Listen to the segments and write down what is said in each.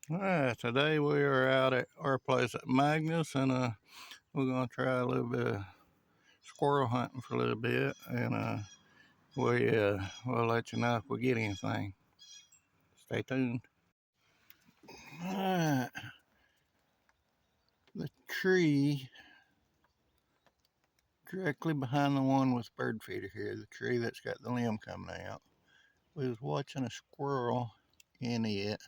Today we are out at our place at Magness, and we're gonna try a little bit of squirrel hunting for a little bit, and we'll let you know if we get anything. Stay tuned. Alright, the tree directly behind the one with bird feeder here, the tree that's got the limb coming out. We was watching a squirrel in it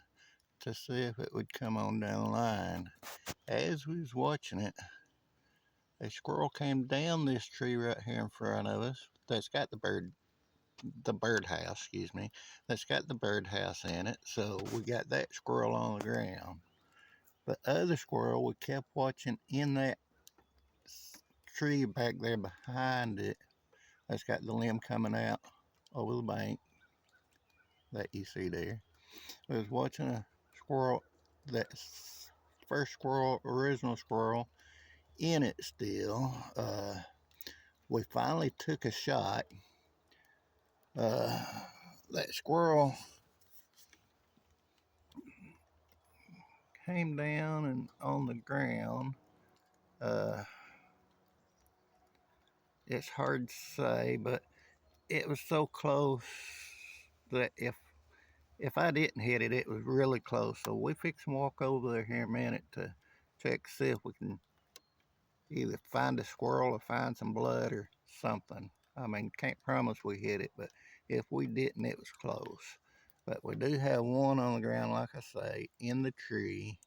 to see if it would come on down the line. As we was watching it, a squirrel came down this tree right here in front of us that's got the birdhouse, excuse me, that's got the birdhouse in it. So we got that squirrel on the ground. The other squirrel we kept watching in that tree back there behind it that's got the limb coming out over the bank that you see there. We was watching a squirrel, that first squirrel, original squirrel, in it still. We finally took a shot. That squirrel came down and on the ground. Uh, it's hard to say, but it was so close that if I didn't hit it, it was really close. So we fix and walk over there here in a minute to check to see if we can either find a squirrel or find some blood or something. I mean, can't promise we hit it, but if we didn't, it was close. But we do have one on the ground, like I say, in the tree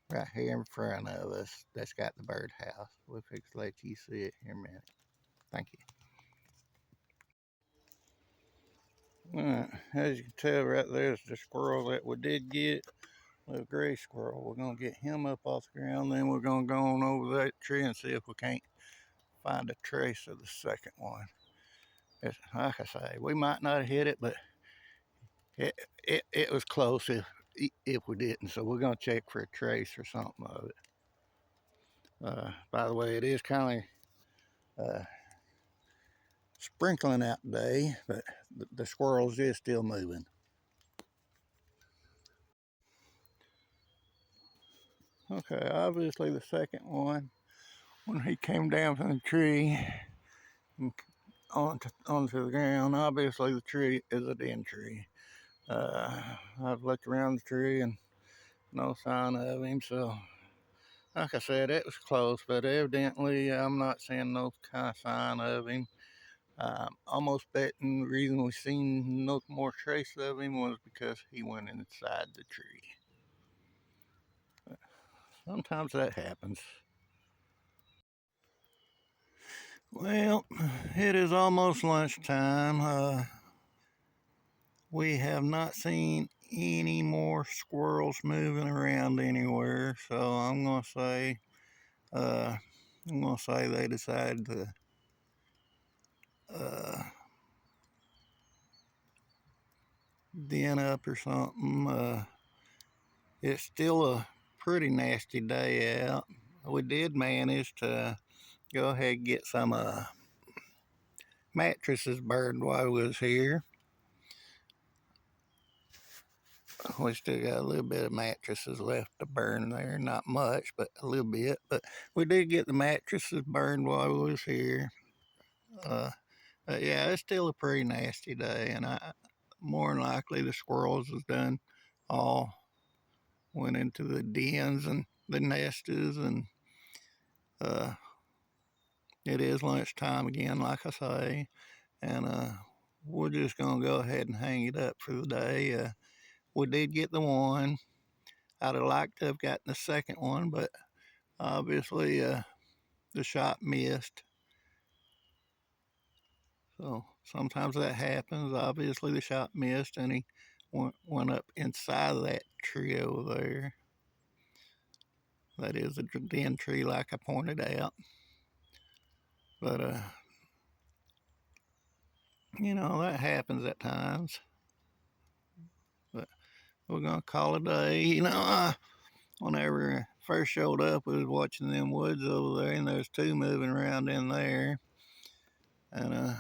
right here in front of us that's got the birdhouse. We'll fix to let you see it here in a minute. Thank you. Alright, as you can tell right there's the squirrel that we did get, the gray squirrel. We're going to get him up off the ground, then we're going to go on over that tree and see if we can't find a trace of the second one. It's, like I say, we might not have hit it, but it was close if we didn't. So we're going to check for a trace or something of it. By the way, it is kind of sprinkling out today, but the squirrels is still moving. Okay, obviously the second one, when he came down from the tree and onto the ground, obviously the tree is a den tree. I've looked around the tree and no sign of him, so like I said, it was close, but evidently I'm not seeing no kind of sign of him. Almost betting the reason we seen no more trace of him was because he went inside the tree. Sometimes that happens. Well, it is almost lunchtime. We have not seen any more squirrels moving around anywhere, so uh, I'm gonna say they decided to uh, den up or something. It's still a pretty nasty day out. We did manage to go ahead and get some mattresses burned while we was here. We still got a little bit of mattresses left to burn there. Not much, but a little bit. But we did get the mattresses burned while we was here. Uh, yeah, it's still a pretty nasty day, and more than likely the squirrels was done all went into the dens and the nests, and uh, it is lunchtime again, like I say, and we're just gonna go ahead and hang it up for the day. We did get the one. I'd have liked to have gotten the second one, but obviously the shot missed. So sometimes that happens. Obviously the shot missed, and he went up inside of that tree over there. That is a den tree, like I pointed out. But that happens at times. But we're gonna call it a day. Whenever I first showed up, we was watching them woods over there, and there's two moving around in there, and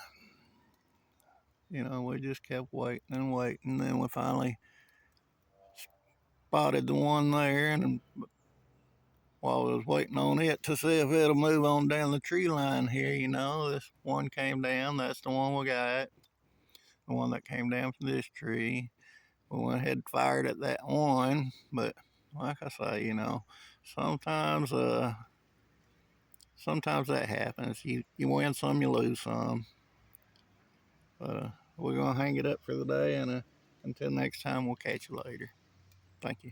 we just kept waiting and waiting. Then we finally spotted the one there, and while I was waiting on it to see if it'll move on down the tree line here, this one came down. That's the one we got, the one that came down from this tree. We went ahead and fired at that one, but like I say, sometimes sometimes that happens. You win some, you lose some. But we're gonna hang it up for the day, and until next time, we'll catch you later. Thank you.